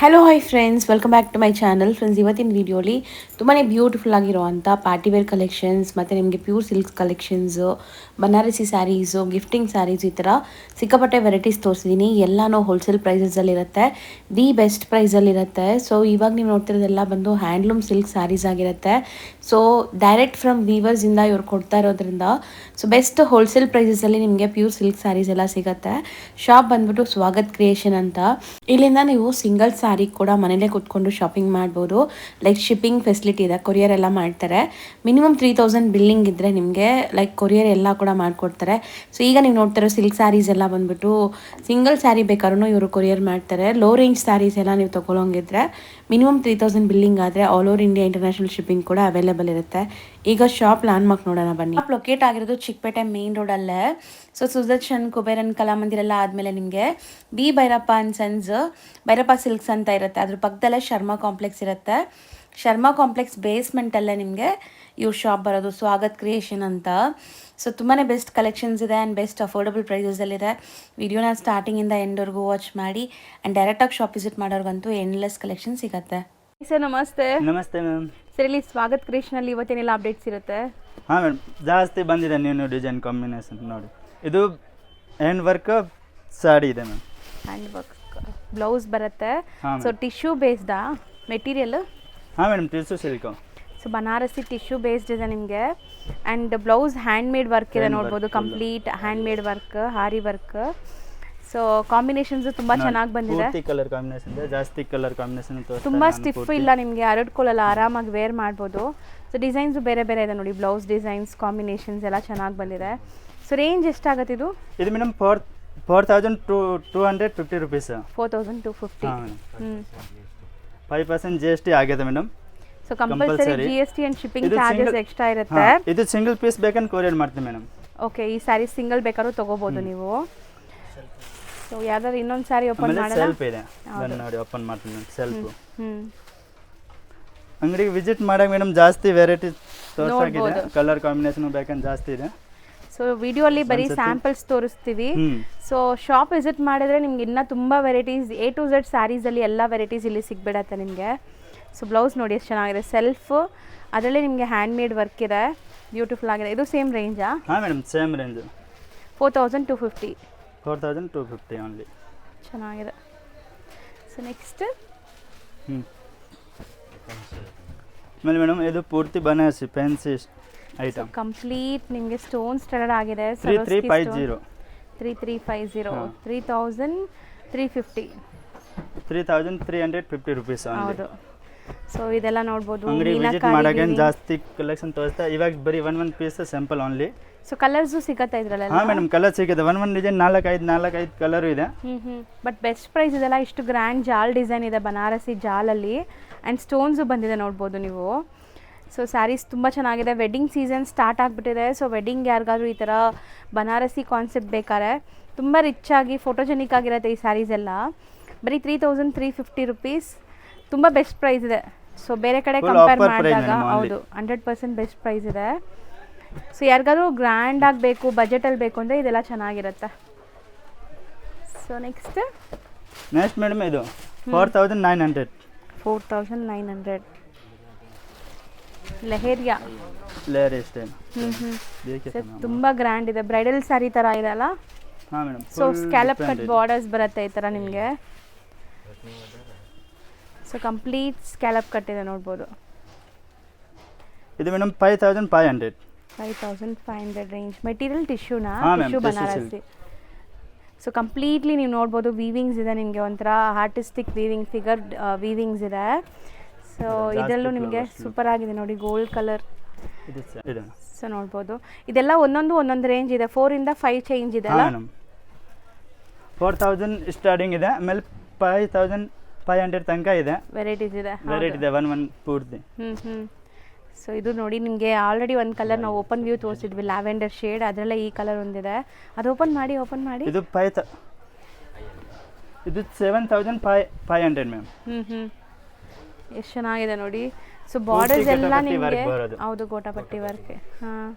Hello hi friends, welcome back to my channel. Friends, ಇವತ್ತಿನ ವಿಡಿಯೋಲಿ ತುಂಬಾ ಬ್ಯೂಟಿಫುಲ್ ಆಗಿರುವಂಥ ಪಾರ್ಟಿವೇರ್ ಕಲೆಕ್ಷನ್ಸ್ ಮತ್ತು ನಿಮಗೆ pure silks collections, Banarasi sarees, gifting sarees, ಈ ಥರ ಸಿಕ್ಕಾಪಟ್ಟೆ ವೆರೈಟೀಸ್ ತೋರಿಸಿದ್ದೀನಿ. ಎಲ್ಲನೂ ಹೋಲ್ಸೇಲ್ ಪ್ರೈಸಸಲ್ಲಿರುತ್ತೆ, ದಿ ಬೆಸ್ಟ್ ಪ್ರೈಸಲ್ಲಿರುತ್ತೆ. ಸೊ ಇವಾಗ ನೀವು ನೋಡ್ತಿರೋದೆಲ್ಲ ಬಂದು ಹ್ಯಾಂಡ್ಲೂಮ್ ಸಿಲ್ಕ್ ಸ್ಯಾರೀಸ್ ಆಗಿರುತ್ತೆ. ಸೊ ಡೈರೆಕ್ಟ್ ಫ್ರಮ್ ವೀವರ್ಸಿಂದ ಇವ್ರು ಕೊಡ್ತಾ ಇರೋದ್ರಿಂದ ಸೊ ಬೆಸ್ಟ್ ಹೋಲ್ಸೇಲ್ ಪ್ರೈಸಸಲ್ಲಿ ನಿಮಗೆ ಪ್ಯೂರ್ ಸಿಲ್ಕ್ ಸ್ಯಾರೀಸ್ ಎಲ್ಲ ಸಿಗುತ್ತೆ. ಶಾಪ್ ಬಂದ್ಬಿಟ್ಟು ಸ್ವಾಗತ್ ಕ್ರಿಯೇಷನ್ ಅಂತ. ಇಲ್ಲಿಂದ ನೀವು ಸಿಂಗಲ್ ಸ್ಯಾರಿ ಕೂಡ ಮನೇಲೇ ಕೂತ್ಕೊಂಡು ಶಾಪಿಂಗ್ ಮಾಡ್ಬೋದು. ಲೈಕ್ ಶಿಪ್ಪಿಂಗ್ ಫೆಸಿಲಿಟಿ ಇದೆ, ಕೊರಿಯರ್ ಎಲ್ಲ ಮಾಡ್ತಾರೆ. ಮಿನಿಮಮ್ 3000 ಬಿಲ್ಲಿಂಗ್ ಇದ್ದರೆ ನಿಮಗೆ ಲೈಕ್ ಕೊರಿಯರ್ ಎಲ್ಲ ಕೂಡ ಮಾಡಿಕೊಡ್ತಾರೆ. ಸೊ ಈಗ ನೀವು ನೋಡ್ತಿರೋ ಸಿಲ್ಕ್ ಸ್ಯಾರೀಸ್ ಎಲ್ಲ ಬಂದ್ಬಿಟ್ಟು ಸಿಂಗಲ್ ಸ್ಯಾರಿ ಬೇಕಾದ್ರೂ ಇವರು ಕೊರಿಯರ್ ಮಾಡ್ತಾರೆ. ಲೋ ರೇಂಜ್ ಸ್ಯಾರೀಸ್ ಎಲ್ಲ ನೀವು ತೊಗೊಳಂಗಿದ್ರೆ ಮಿನಿಮಮ್ 3000 ಬಿಲ್ಲಿಂಗ್ ಆದರೆ all over India international shipping ಕೂಡ ಅವೈಲೇಬಲ್ ಇರುತ್ತೆ. ಈಗ ಶಾಪ್ ಲ್ಯಾಂಡ್ ಮಾರ್ಕ್ ನೋಡೋಣ ಬನ್ನಿ. ಶಾಪ್ ಲೊಕೇಟ್ ಆಗಿರೋದು ಚಿಕ್ಕಪೇಟೆ ಮೇನ್ ರೋಡಲ್ಲೇ. ಸೊ ಸುದರ್ಶನ್, ಕುಬೇರನ್, ಕಲಾಮಂದಿರ ಎಲ್ಲ ಆದಮೇಲೆ ನಿಮಗೆ B Bhyrappa and sons, Bhyrappa silks ಅಂತ ಇರುತ್ತೆ. ಅದ್ರ ಪಕ್ಕದಲ್ಲೇ ಶರ್ಮಾ ಕಾಂಪ್ಲೆಕ್ಸ್ ಇರುತ್ತೆ. ಶರ್ಮಾ ಕಾಂಪ್ಲೆಕ್ಸ್ ಬೇಸ್ಮೆಂಟಲ್ಲೇ ನಿಮಗೆ ಇವ್ರ ಶಾಪ್ ಬರೋದು, ಸ್ವಾಗತ್ ಕ್ರಿಯೇಷನ್ ಅಂತ. ಸೊ ತುಂಬಾ ಬೆಸ್ಟ್ ಕಲೆಕ್ಷನ್ಸ್ ಇದೆ ಆ್ಯಂಡ್ ಬೆಸ್ಟ್ ಅಫೋರ್ಡಬಲ್ ಪ್ರೈಸಸಲ್ಲಿದೆ. ವಿಡಿಯೋನ ಸ್ಟಾರ್ಟಿಂಗಿಂದ ಎಂಡ್ವರೆಗೂ ವಾಚ್ ಮಾಡಿ ಆ್ಯಂಡ್ ಡೈರೆಕ್ಟಾಗಿ ಶಾಪ್ ವಿಸಿಟ್ ಮಾಡೋರ್ಗಂತೂ ಎಂಡ್ಲೆಸ್ ಕಲೆಕ್ಷನ್ ಸಿಗುತ್ತೆ. ಸರ್ ನಮಸ್ತೆ. ನಮಸ್ತೆ ಮ್ಯಾಮ್. ಸರ್, ಇಲ್ಲಿ ಸ್ವಾಗತ್ ಕ್ರಿಯೇಷನಲ್ಲಿ ಇವತ್ತೇನೆಲ್ಲ ಅಪ್ಡೇಟ್ಸ್ ಇರುತ್ತೆ? ಹಾಂ ಮೇಡಮ್, ಜಾಸ್ತಿ ಬಂದಿದೆ ನ್ಯೂ ಡಿಸೈನ್ ಕಾಂಬಿನೇಷನ್ ನೋಡಿ. ಇದು ಹ್ಯಾಂಡ್ ವರ್ಕ್ ಸಾಡಿ ಇದೆ ಮ್ಯಾಮ್. ಹ್ಯಾಂಡ್ ವರ್ಕ್ ಬ್ಲೌಸ್ ಬರುತ್ತೆ. ಹಾಂ ಸೊ ಟಿಶ್ಯೂ ಬೇಸ್ಡಾ ಮೆಟೀರಿಯಲ್? ಹಾಂ madam, tissue silk. So Banarasi tissue based ಇದೆ ನಿಮಗೆ. And blouse hand made work ಇದೆ, ನೋಡ್ಬೋದು. ಕಂಪ್ಲೀಟ್ ಹ್ಯಾಂಡ್ ಮೇಡ್ ವರ್ಕ್, ಹಾರಿ ವರ್ಕ್. ಸೊ ಕಾಂಬಿನೇಷನ್ಸ್ ತುಂಬ ಚೆನ್ನಾಗಿ ಬಂದಿದೆ. ಕಲರ್ ಕಾಂಬಿನೇಷನ್ ಇದೆ, ಜಾಸ್ತಿ ಕಲರ್ ಕಾಂಬಿನೇಷನ್ ತುಂಬ ಸ್ಟಿಫ್ ಇಲ್ಲ, ನಿಮಗೆ ಹರಡ್ಕೊಳ್ಳಲ್ಲ, ಆರಾಮಾಗಿ ವೇರ್ ಮಾಡ್ಬೋದು. ಸೊ ಡಿಸೈನ್ಸು ಬೇರೆ ಬೇರೆ ಇದೆ ನೋಡಿ, ಬ್ಲೌಸ್ ಡಿಸೈನ್ಸ್, ಕಾಂಬಿನೇಷನ್ಸ್ ಎಲ್ಲ ಚೆನ್ನಾಗಿ ಬಂದಿದೆ. ಸೊ ರೇಂಜ್ ಎಷ್ಟಾಗುತ್ತೆ ಇದು? ಇದು ಮೇಡಮ್ 4250 ರುಪೀಸ್. 4250. ಹ್ಞೂ. 5% GST ಆಗಿದೆ madam. So compulsory GST and shipping charges extra ಇರುತ್ತೆ. ಇದು ಸಿಂಗಲ್ ಪೀಸ್ ಬೇಕಂತ ಕೊರಿಯರ್ ಮಾಡ್ತೀನಿ ಮೇಡಮ್. ಓಕೆ, ಈ ಸ್ಯಾರಿ ಸಿಂಗಲ್ ಬೇಕಾದ್ರೂ ತೊಗೋಬೋದು ನೀವು. ಸೊ ಯಾವ್ದಾದ್ರು ಇನ್ನೊಂದು ಸ್ಯಾರಿ ಓಪನ್ ಮಾಡೋಣ. ಸೆಲ್ಫ್ ಇದೆ ನೋಡಿ, ಓಪನ್ ಮಾಡ್ತೀನಿ ಮೇಡಮ್. ಸೆಲ್ಫ್ ಅಂಗಡಿಗೆ ವಿಸಿಟ್ ಮಾಡಾಗ ಮೇಡಮ್ ಜಾಸ್ತಿ ವೆರೈಟಿ ತೋರಿಸಾಗಿದೆ, ಕಲರ್ ಕಾಂಬಿನೇಷನ್ ಬೇಕಂತ ಜಾಸ್ತಿ ಇದೆ. ಸೊ ವಿಡಿಯೋ ಅಲ್ಲಿ ಬರೀ ಸ್ಯಾಂಪಲ್ಸ್ ತೋರಿಸ್ತೀವಿ. ಸೊ ಶಾಪ್ ವಿಸಿಟ್ ಮಾಡಿದ್ರೆ ನಿಮ್ಗೆ ಇನ್ನೂ ತುಂಬ ವೆರೈಟೀಸ್, A to Z ಸ್ಯಾರೀಸಲ್ಲಿ ಎಲ್ಲ ವೆರೈಟೀಸ್ ಇಲ್ಲಿ ಸಿಗ್ಬಿಡತ್ತೆ ನಿಮಗೆ. ಸೊ ಬ್ಲೌಸ್ ನೋಡಿ ಎಷ್ಟು ಚೆನ್ನಾಗಿದೆ, ಸೆಲ್ಫ್, ಅದರಲ್ಲೇ ನಿಮಗೆ ಹ್ಯಾಂಡ್ ಮೇಡ್ ವರ್ಕ್ ಇದೆ, ಬ್ಯೂಟಿಫುಲ್ ಆಗಿದೆ. ಇದು ಸೇಮ್ ರೇಂಜಾ? ಹಾಂ ಮೇಡಮ್, ಸೇಮ್ ರೇಂಜ್. 4250. 4250 ಓನ್ಲಿ. ಚೆನ್ನಾಗಿದೆ. ಸೊ ನೆಕ್ಸ್ಟ್ ಆಮೇಲೆ ಮೇಡಮ್ ಇದು ಪೂರ್ತಿ ಬನಾರಸಿ ಫ್ಯಾನ್ಸಿ ಐಟಮ್. ಕಂಪ್ಲೀಟ್ ನಿಮಗೆ ಸ್ಟೋನ್ ಸ್ಟಡಡ್ ಆಗಿದೆ. 3350. 3350. 3350 ರುಪೀಸ್. ಹೌದು. ಸೊ ಇದೆಲ್ಲ ನೋಡ್ಬೋದು. ಅಂಗಡಿ ವಿಸಿಟ್ ಮಾಡಾಗ ಜಾಸ್ತಿ ಕಲೆಕ್ಷನ್ ತೋರಿಸ್ತಾ, ಇವಾಗ ಬರೀ one piece sample only. So colours ಸಿಗತ್ತಾ ಇದ್ರಲ್ಲ? ಹಾಂ ಮೇಡಮ್, ಕಲರ್ ಸಿಗುತ್ತೆ. ಒನ್ ಡಿಸೈನ್ 4-5 ಕಲರು ಇದೆ. ಬಟ್ ಬೆಸ್ಟ್ ಪ್ರೈಸ್ ಇದೆಲ್ಲ. ಇಷ್ಟು ಗ್ರ್ಯಾಂಡ್ ಜಾಲ್ ಡಿಸೈನ್ ಇದೆ ಬನಾರಸಿ ಜಾಲಲ್ಲಿ, ಆ್ಯಂಡ್ ಸ್ಟೋನ್ಸು ಬಂದಿದೆ ನೋಡ್ಬೋದು ನೀವು. ಸೊ ಸ್ಯಾರೀಸ್ ತುಂಬ ಚೆನ್ನಾಗಿದೆ. ವೆಡ್ಡಿಂಗ್ ಸೀಸನ್ ಸ್ಟಾರ್ಟ್ ಆಗಿಬಿಟ್ಟಿದೆ. ಸೊ ವೆಡ್ಡಿಂಗ್ ಯಾರಿಗಾದ್ರೂ ಈ ಥರ ಬನಾರಸಿ ಕಾನ್ಸೆಪ್ಟ್ ಬೇಕಾದ್ರೆ ತುಂಬ ರಿಚ್ ಆಗಿ ಫೋಟೋಜೆನಿಕ್ ಆಗಿರುತ್ತೆ ಈ ಸ್ಯಾರೀಸ್ ಎಲ್ಲ. ಬರೀ 3350 ರುಪೀಸ್. ತುಂಬ ಬೆಸ್ಟ್ ಪ್ರೈಸ್ ಇದೆ. ಸೊ ಬೇರೆ ಕಡೆ ಕಂಪೇರ್ ಮಾಡಿದಾಗ ಹೌದು 100% ಬೆಸ್ಟ್ ಪ್ರೈಸ್ ಇದೆ. ಸೊ ಯಾರಿಗಾದ್ರೂ ಗ್ರ್ಯಾಂಡ್ ಆಗಬೇಕು, ಬಜೆಟಲ್ಲಿ ಬೇಕು ಅಂದರೆ ಇದೆಲ್ಲ ಚೆನ್ನಾಗಿರುತ್ತೆ. ಸೊ ನೆಕ್ಸ್ಟ್ ಮೇಡಮ್ ಇದು 4900. 4900 ಲೆಹೇರಿಯಾ ಸ್ಟೈಲ್. ತುಂಬ ಗ್ರ್ಯಾಂಡ್ ಇದೆ, ಬ್ರೈಡಲ್ ಸ್ಯಾರಿ ಥರ ಇದೆ ಅಲ್ಲ? ಹಾಂ madam. So scallop cut borders ಬರುತ್ತೆ ಈ ಥರ ನಿಮಗೆ. ಸೊ ಕಂಪ್ಲೀಟ್ ಸ್ಕ್ಯಾಲಪ್ ಕಟ್ ಇದೆ ನೋಡ್ಬೋದು. ಇದು ಮೇಡಮ್ 5500. 5500 ರೇಂಜ್. ಮೆಟೀರಿಯಲ್ ಟಿಶ್ಯೂನಾ? ಹಾಂ tissue ma'am, Banarasi. So completely ನೀವು ನೋಡ್ಬೋದು ವೀವಿಂಗ್ಸ್ ಇದೆ ನಿಮಗೆ, ಒಂಥರ ಆರ್ಟಿಸ್ಟಿಕ್ ವೀವಿಂಗ್, ಫಿಗರ್ ವೀವಿಂಗ್ಸ್ ಇದೆ. ಸೊ ಇದರಲ್ಲೂ ನಿಮಗೆ ಸೂಪರ್ ಆಗಿದೆ ನೋಡಿ, ಗೋಲ್ಡ್ ಕಲರ್. ಸೊ ನೋಡ್ಬೋದು ಇದೆಲ್ಲ ಒಂದೊಂದು ರೇಂಜ್ ಇದೆ. 4 ಇಂದ 5 ಚೇಂಜ್ ಇದೆ ಅಲ್ಲ? 4000 ಸ್ಟಾರ್ಟಿಂಗ್ ಇದೆ, ಆಮೇಲೆ 5500 ತನಕ ಇದೆ. ವೆರೈಟೀಸ್ ಇದೆ. ವೆರೈಟಿ ಇದೆ ಒನ್ ಪೂರ್ತಿ. ಸೊ ಇದು ನೋಡಿ ನಿಮಗೆ ಆಲ್ರೆಡಿ ಒಂದು ಕಲರ್ ನಾವು ಓಪನ್ ವ್ಯೂ ತೋರಿಸಿದ್ವಿ, ಲ್ಯಾವೆಂಡರ್ ಶೇಡ್, ಅದರಲ್ಲೇ ಈ ಕಲರ್ ಒಂದಿದೆ. ಅದು ಓಪನ್ ಮಾಡಿ. ಇದು 7500 ಮ್ಯಾಮ್. ಎಷ್ಟು ಚೆನ್ನಾಗಿದೆ ನೋಡಿ. ಸೊ ಬಾರ್ಡರ್ಸ್ ಎಲ್ಲ ನಿಮಗೆ ಹೌದು ಗೋಟಾಪಟ್ಟಿ ವರ್ಕ್. ಹಾಂ.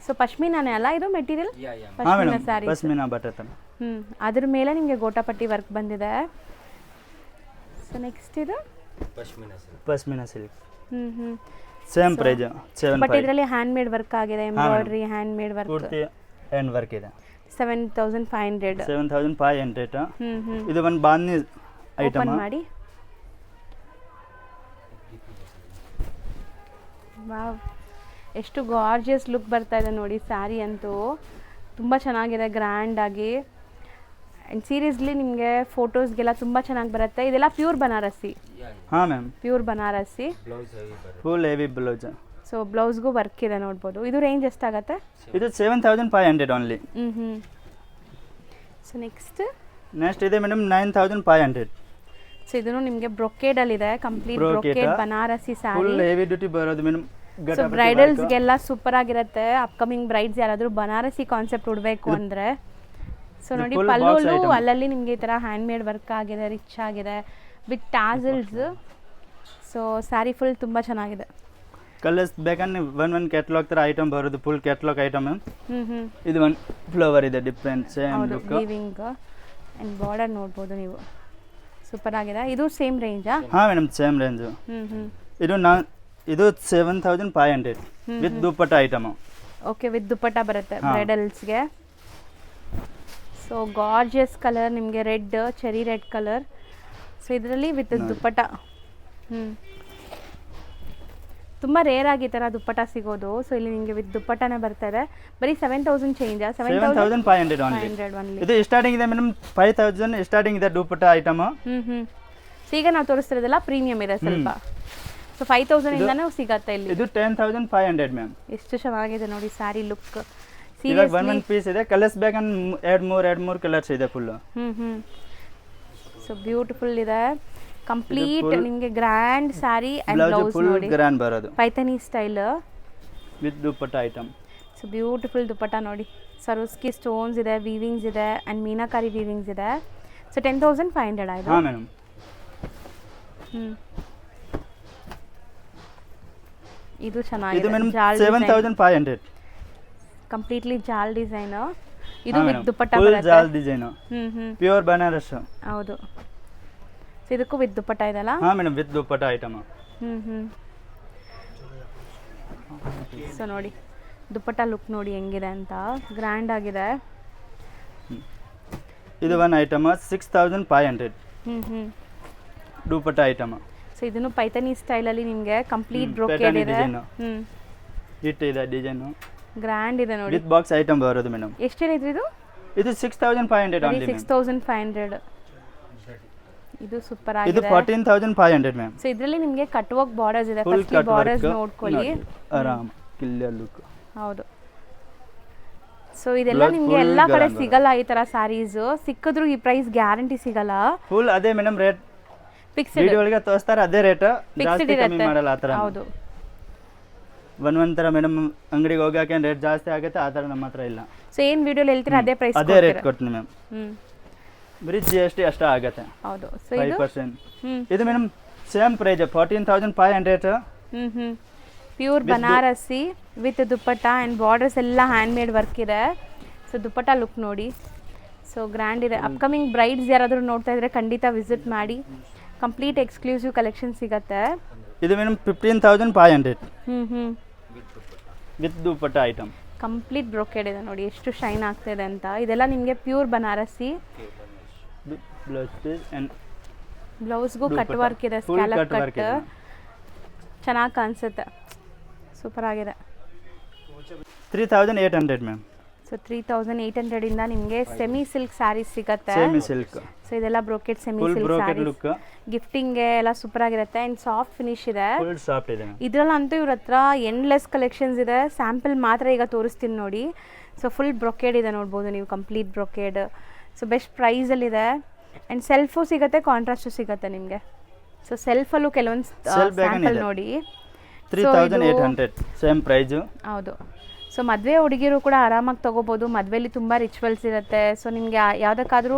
ಸೊ ಪಶ್ಮಿನಾನೇ ಅಲ್ಲ ಇದು ಮೆಟೀರಿಯಲ್? ಪಶ್ಮಿನಾ ಸ್ಯಾರಿ. ಪಶ್ಮಿನಾ ಬಟ್ಟೆ ತರ. ಅದ್ರ ಮೇಲೆ ನಿಮಗೆ ಗೋಟಾಪಟ್ಟಿ ವರ್ಕ್ ಬಂದಿದೆ. ಸೊ ಸೊ ನೆಕ್ಸ್ಟ್ ಇದು ಪಶ್ಮಿನಾ ಸಿಲ್ಕ್ ಹ್ಞೂ ಸೇಮ್ ಪ್ರೈಸ್ 7 ಬಟ್ ಇದರಲ್ಲಿ ಹ್ಯಾಂಡ್ ಮೇಡ್ ವರ್ಕ್ ಆಗಿದೆ, ಎಂಬ್ರಾಯ್ಡ್ರಿ ಹ್ಯಾಂಡ್ ಮೇಡ್ ವರ್ಕ್. ಪೂರ್ತಿ ಹ್ಯಾಂಡ್ ವರ್ಕ್ ಇದೆ. 7500. 7500. ಹ್ಞೂ ಇದು ಒಂದು ಬಾಂಧಿ ಐಟಮ್ ಓಪನ್ ಮಾಡಿ. ವಾವ್, ಎಷ್ಟು ಗಾರ್ಜಿಯಸ್ ಲುಕ್ ಬರ್ತಾ ಇದೆ ನೋಡಿ. ಸ್ಯಾರಿ ಅಂತೂ ತುಂಬ ಚೆನ್ನಾಗಿದೆ, ಗ್ರ್ಯಾಂಡಾಗಿ. ಆ್ಯಂಡ್ ಸೀರಿಯಸ್ಲಿ ನಿಮಗೆ ಫೋಟೋಸ್ಗೆಲ್ಲ ತುಂಬ ಚೆನ್ನಾಗಿ ಬರುತ್ತೆ. ಇದೆಲ್ಲ ಪ್ಯೂರ್ ಬನಾರಸಿ. ಹಾಂ ma'am, pure Banarasi, full heavy blouse. So ಬ್ಲೌಸ್ಗೂ ವರ್ಕ್ ಇದೆ ನೋಡ್ಬೋದು. ಇದು ರೇಂಜ್ ಎಷ್ಟಾಗತ್ತೆ? ಇದು 7500 ಓನ್ಲಿ. ಹ್ಞೂ ಸೊ ನೆಕ್ಸ್ಟ್ ಇದೆ ಮೇಡಮ್ 9500. ಸೊ ಇದನ್ನು ನಿಮಗೆ ಬ್ರೊಕೇಡಲ್ಲಿದೆ, complete brocade Banarasi sari. Full heavy duty ಬರೋದು ಮೇಡಮ್. ಸೊ ಬ್ರೈಡಲ್ಸ್ಗೆಲ್ಲ ಸೂಪರ್ ಆಗಿರುತ್ತೆ. ಅಪ್ಕಮಿಂಗ್ ಬ್ರೈಡ್ಸ್ ಯಾರಾದರೂ ಬನಾರಸಿ ಕಾನ್ಸೆಪ್ಟ್ ಉಡಬೇಕು ಅಂದರೆ. ಸೊ ನೋಡಿ, ಪಲ್ಲುಲು ಅಲ್ಲಲ್ಲಿ ನಿಮಗೆ ಈ ಥರ ಹ್ಯಾಂಡ್ ಮೇಡ್ ವರ್ಕ್ ಆಗಿದೆ, ರಿಚ್ ಆಗಿದೆ with tassels. So sari full ತುಂಬ ಚೆನ್ನಾಗಿದೆ. ಕಲರ್ಸ್ ಬೇಕಂದ್ರೆ ಒಂದು ಕ್ಯಾಟ್ಲಾಗ್ ಥರ ಐಟಮ್ ಬರೋದು, ಫುಲ್ ಕ್ಯಾಟ್ಲಾಗ್ ಐಟಮ್ ಮ್ಯಾಮ್. ಇದು ಒಂದು ಫ್ಲವರ್ ಇದೆ, different same look. Weaving and border ನೋಡ್ಬೋದು ನೀವು, ಸೂಪರ್ ಆಗಿದೆ. ಇದು ಸೇಮ್ ರೇಂಜಾ? ಹಾಂ ಮೇಡಮ್, ಸೇಮ್ ರೇಂಜು. ಇದು 7500 with dupatta item. Okay, with dupatta ಬರುತ್ತೆ ಬ್ರೈಡಲ್ಸ್ಗೆ. ಸೊ ಗಾರ್ಜಿಯಸ್ ಕಲರ್ ನಿಮಗೆ, red, cherry red colour. So ಇದರಲ್ಲಿ ವಿತ್ ದುಪ್ಪಟ್ಟ. ತುಂಬ ರೇರ್ ಆಗಿ ಈ ಥರ ದುಪ್ಪಟ್ಟ ಸಿಗೋದು. ಸೊ ಇಲ್ಲಿ ನಿಮಗೆ ವಿತ್ ದುಪ್ಪಟ್ಟನೇ ಬರ್ತಾ ಇದೆ. ಬರೀ 7000 ಚೇಂಜಾ? 7500 ಓನ್ಲಿ. ಇದು ಸ್ಟಾರ್ಟಿಂಗ್ ಇದೆ ಮೇಡಮ್, 5000 ಸ್ಟಾರ್ಟಿಂಗ್ ಇದೆ ದುಪ್ಪಟ್ಟ ಐಟಮ್. ಸೊ ಈಗ ನಾವು ತೋರಿಸ್ತಿರೋದೆಲ್ಲ ಪ್ರೀಮಿಯಂ ಇದೆ ಸ್ವಲ್ಪ. ಸೊ 5000 ಇಂದನೂ ಸಿಗತ್ತೆ ಇಲ್ಲಿ. ಇದು 10500 ಮ್ಯಾಮ್. ಎಷ್ಟು ಚೆನ್ನಾಗಿದೆ ನೋಡಿ ಸ್ಯಾರಿ ಲುಕ್. ಇವಾಗ ಒಂದು ಪೀಸ್ ಇದೆ. ಕಲರ್ಸ್ ಬೇಕಂದ್ರೆ ಎರಡು ಮೂರು ಕಲರ್ಸ್ ಇದೆ ಫುಲ್. ಸೊ ಬ್ಯೂಟಿಫುಲ್ ಇದೆ, ಕಂಪ್ಲೀಟ್ ನಿಮಗೆ ಗ್ರ್ಯಾಂಡ್ ಸ್ಯಾರಿ ಅಂಡ್ ಬ್ಲೌಸ್ ನೋಡಿ, ಗ್ರ್ಯಾಂಡ್ ಬರೋದು Paithani style with dupatta item. So beautiful dupatta ನೋಡಿ. ಸರೋಸ್ಕಿ ಸ್ಟೋನ್ಸ್ ಇದೆ, ವೀವಿಂಗ್ಸ್ ಇದೆ ಅಂಡ್ ಮೀನಾಕಾರಿ ವೀವಿಂಗ್ಸ್ ಇದೆ. ಸೊ 10500 ಆಯ್ತು. ಹಾಂ ಮೇಡಮ್. ಇದು ಚೆನ್ನಾಗಿದೆ, 7500 ಕಂಪ್ಲೀಟ್ಲಿ ಜಾಲ್ ಡಿಸೈನ್. ಇದು ವಿತ್ ದುಪ್ಪಟ್ಟ ಬರುತ್ತೆ, ಜಾಲ್ ಡಿಸೈನ್, ಪ್ಯೂರ್ ಬನಾರಸ್. ಹೌದು. ಸೊ ಇದಕ್ಕೂ ವಿತ್ ದುಪ್ಪಟ್ಟ ಇದೆಲ್ಲ? ಹಾಂ madam, with dupatta item. So ನೋಡಿ ದುಪ್ಪಟ್ಟ ಲುಕ್ ನೋಡಿ ಹೆಂಗಿದೆ ಅಂತ, ಗ್ರ್ಯಾಂಡ್ ಆಗಿದೆ. ಇದು ಒಂದು ಐಟಮ್ 6500 ದುಪ್ಪಟ್ಟ ಐಟಮ್. ಸೊ ಇದನ್ನು ಪೈಥಾನಿ ಸ್ಟೈಲಲ್ಲಿ ನಿಮಗೆ ಕಂಪ್ಲೀಟ್ ಬ್ರೋಕೆಡ್ ಇದೆ. ಇದೆ ಡಿಸೈನು, ಗ್ರ್ಯಾಂಡ್ ಇದೆ ನೋಡಿ. ವಿತ್ ಬಾಕ್ಸ್ ಐಟಮ್ ಬರೋದು ಮೇಡಮ್. ಎಷ್ಟು ಹೇಳಿದ್ರಿ ಇದು? ಇದು 6500 ಓನ್ಲಿ. 6500. ಇದು ಸೂಪರ್ ಆಗಿದೆ. ಇದು 14500 ಮ್ಯಾಮ್. ಸೊ ಇದರಲ್ಲಿ ನಿಮಗೆ ಕಟ್ ವರ್ಕ್ ಬಾರ್ಡರ್ಸ್ ಇದೆ. ಫಸ್ಟ್ ಬಾರ್ಡರ್ಸ್ ನೋಡ್ಕೊಳ್ಳಿ, ಆರಾಮ್ ಕ್ಲಿಯರ್ ಲುಕ್. ಹೌದು. ಸೊ ಇದೆಲ್ಲ ನಿಮಗೆ ಎಲ್ಲ ಕಡೆ ಸಿಗಲ್ಲ ಈ ತರ ಸ್ಯಾರೀಸ್. ಸಿಕ್ಕಿದ್ರು ಈ ಪ್ರೈಸ್ ಗ್ಯಾರಂಟಿ ಸಿಗಲ್ಲ. ಫುಲ್ ಅದೇ ಮೇಡಮ್, ರೇಟ್ ಫಿಕ್ಸ್ಡ್. ವಿಡಿಯೋ ಒಳಗೆ ತೋರಿಸ್ತಾರೆ ಅದೇ ರೇಟ್, ಜಾಸ್ತಿ ಕಮ್ಮಿ ಮಾಡಲ್ಲ ಆ ಥರ. ಹೌದು. ಒಂದೊಂಥರ ಮೇಡಮ್ ಅಂಗಡಿಗೆ ಹೋಗಕ್ಕೆ ರೇಟ್ ಜಾಸ್ತಿ ಆಗುತ್ತೆ, ಆ ಥರ ನಮ್ಮ ಹತ್ರ ಇಲ್ಲ. ಸೊ ಏನು ವಿಡಿಯೋಲಿ ಹೇಳ್ತೀರಾ ಅದೇ ಪ್ರೈಸ್, ಅದೇ ರೇಟ್ ಕೊಡ್ತೀನಿ ಮ್ಯಾಮ್. ಬರೀ GST ಅಷ್ಟೇ ಆಗುತ್ತೆ. ಹೌದು. ಸೊ 5%. ಇದು madam same price 14500. Pure Banarasi with dupatta and borders ಎಲ್ಲ ಹ್ಯಾಂಡ್ ಮೇಡ್ ವರ್ಕ್ ಇದೆ. ಸೊ ದುಪ್ಪಟ್ಟ ಲುಕ್ ನೋಡಿ, ಸೊ ಗ್ರ್ಯಾಂಡ್ ಇದೆ. ಅಪ್ಕಮಿಂಗ್ ಬ್ರೈಡ್ಸ್ ಯಾರಾದರೂ ನೋಡ್ತಾ ಇದ್ರೆ ಖಂಡಿತ ವಿಸಿಟ್ ಮಾಡಿ, ಕಂಪ್ಲೀಟ್ ಎಕ್ಸ್ಕ್ಲೂಸಿವ್ ಕಲೆಕ್ಷನ್ ಸಿಗುತ್ತೆ. ಇದು madam 15500 with dupatta item. Complete brocade ಇದೆ ನೋಡಿ, ಎಷ್ಟು ಶೈನ್ ಆಗ್ತಿದೆ ಅಂತ. ಇದೆಲ್ಲ ನಿಮಗೆ ಪ್ಯೂರ್ ಬನಾರಸಿ. ಬ್ಲೌಸ್ಗೂ ಕಟ್ ವರ್ಕ್ ಇದೆ, ಸ್ಕ್ಯಾಲಪ್ ಕಟ್, ಚೆನ್ನಾಗಿ ಕಾಣಿಸುತ್ತೆ, ಸೂಪರ್ ಆಗಿದೆ. 3800 ಮ್ಯಾಮ್. ಸೊ 3800 ಇಂದ ನಿಮಗೆ ಸೆಮಿ ಸಿಲ್ಕ್ ಸ್ಯಾರೀಸ್ ಸಿಗುತ್ತೆ. Semi silk. ಸೊ ಇದೆಲ್ಲ ಬ್ರೋಕೆಡ್ ಸೆಮಿ ಸಿಲ್ಕ್ ಸ್ಯಾರೀಸ್, ಗಿಫ್ಟಿಂಗ್ಗೆ ಎಲ್ಲ ಸೂಪರ್ ಆಗಿರುತ್ತೆ ಆ್ಯಂಡ್ ಸಾಫ್ಟ್ ಫಿನಿಶ್ ಇದೆ. ಫುಲ್ ಸಾಫ್ಟ್ ಇದೆ. ಇದರಲ್ಲಂತೂ ಇವ್ರ ಹತ್ರ ಎಂಡ್ಲೆಸ್ ಕಲೆಕ್ಷನ್ಸ್ ಇದೆ. ಸ್ಯಾಂಪಲ್ ಮಾತ್ರ ಈಗ ತೋರಿಸ್ತೀನಿ ನೋಡಿ. ಸೊ ಫುಲ್ ಬ್ರೊಕೇಡ್ ಇದೆ ನೋಡ್ಬೋದು ನೀವು, ಕಂಪ್ಲೀಟ್ ಬ್ರೊಕೇಡ್. ಸೊ ಬೆಸ್ಟ್ ಪ್ರೈಸಲ್ಲಿದೆ ಆ್ಯಂಡ್ ಸೆಲ್ಫು ಸಿಗುತ್ತೆ, ಕಾಂಟ್ರಾಸ್ಟು ಸಿಗುತ್ತೆ ನಿಮಗೆ. ಸೊ ಸೆಲ್ಫಲ್ಲೂ ಕೆಲವೊಂದು ಸ್ಯಾಂಪಲ್ ನೋಡಿ. 3800 ಸೇಮ್ ಪ್ರೈಸು. ಹೌದು. ಸೊ ಮದುವೆ ಹುಡುಗಿರು ಕೂಡ ಆರಾಮಾಗಿ ತೊಗೋಬೋದು. ಮದುವೆಲಿ ತುಂಬ ರಿಚುವಲ್ಸ್ ಇರುತ್ತೆ. ಸೊ ನಿಮಗೆ ಯಾವುದಕ್ಕಾದರೂ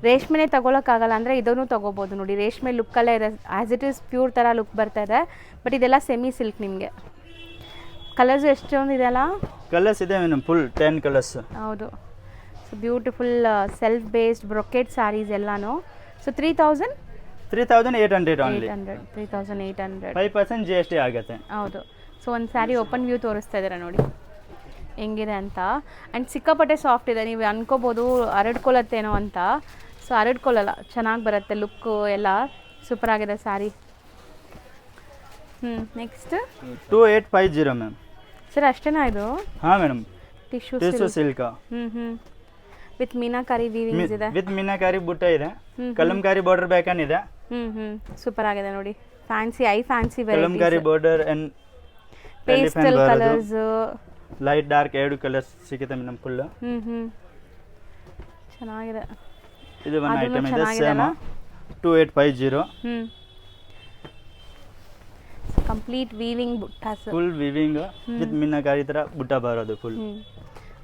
ರೇಷ್ಮೆನೇ ತೊಗೊಳಕ್ಕಾಗಲ್ಲ ಅಂದರೆ ಇದನ್ನು ತೊಗೋಬೋದು ನೋಡಿ. ರೇಷ್ಮೆ ಲುಕ್ಕಲ್ಲೇ ಇದೆ, ಆ್ಯಸ್ ಇಟ್ ಈಸ್ ಪ್ಯೂರ್ ಥರ ಲುಕ್ ಬರ್ತಾ ಇದೆ. ಬಟ್ ಇದೆಲ್ಲ ಸೆಮಿ ಸಿಲ್ಕ್. ನಿಮಗೆ ಕಲರ್ಸು ಎಷ್ಟೊಂದು ಇದೆಯಲ್ಲ? ಕಲರ್ಸ್ ಇದೆ ಮೇಡಮ್, ಫುಲ್ 10 ಕಲರ್ಸ್. ಹೌದು. So beautiful self based brocade sarees ಎಲ್ಲನೂ. So 3000 3800 only. 3800 5% GST ಆಗುತ್ತೆ. ಹೌದು. ಸೊ ಒಂದು ಸ್ಯಾರಿ ಓಪನ್ ವ್ಯೂ ತೋರಿಸ್ತಾ ಇದ್ದೀರಾ ನೋಡಿ ಹೆಂಗಿದೆ ಅಂತ. ಆ್ಯಂಡ್ ಸಿಕ್ಕಾಪಟ್ಟೆ ಸಾಫ್ಟ್ ಇದೆ, ನೀವು ಅನ್ಕೋಬೋದು ಹರಡ್ಕೊಳ್ಳತ್ತೇನೋ ಅಂತ. ಸೊ ಹರಡ್ಕೊಳ್ಳಲ್ಲ, ಚೆನ್ನಾಗಿ ಬರುತ್ತೆ, ಲುಕ್ಕು ಎಲ್ಲ ಸೂಪರ್ ಆಗಿದೆ ಸ್ಯಾರಿ. Next 2850 ma'am. ಸರ್ ಅಷ್ಟೇನಾ ಇದು? ಹಾಂ madam, tissue silk with Meenakari weavings ಇದೆ, ವಿತ್ ಮೀನಾಕಾರಿ ಬುಟ್ಟ ಇದೆ, ಕಲಂಕಾರಿ ಬಾರ್ಡರ್ ಬ್ಯಾಕನ್ ಇದೆ. ಸೂಪರ್ ಆಗಿದೆ ನೋಡಿ, fancy fancy Kalamkari border and pastel colours, light dark ಎರಡು ಕಲರ್ಸ್ ಸಿಗುತ್ತೆ ಮೇಡಮ್ ಫುಲ್. ಚೆನ್ನಾಗಿದೆ. ಇದು ಒಂದು ಐಟಮ್ ಇದೆ ಸೇಮ್ 2850. ಕಂಪ್ಲೀಟ್ ವೀವಿಂಗ್ ಬುಟ್ಟಾಸ್, ಫುಲ್ ವೀವಿಂಗ್ ವಿತ್ ಮೀನಾಕಾರಿ ತರ ಬುಟ್ಟ ಬರೋದು ಫುಲ್.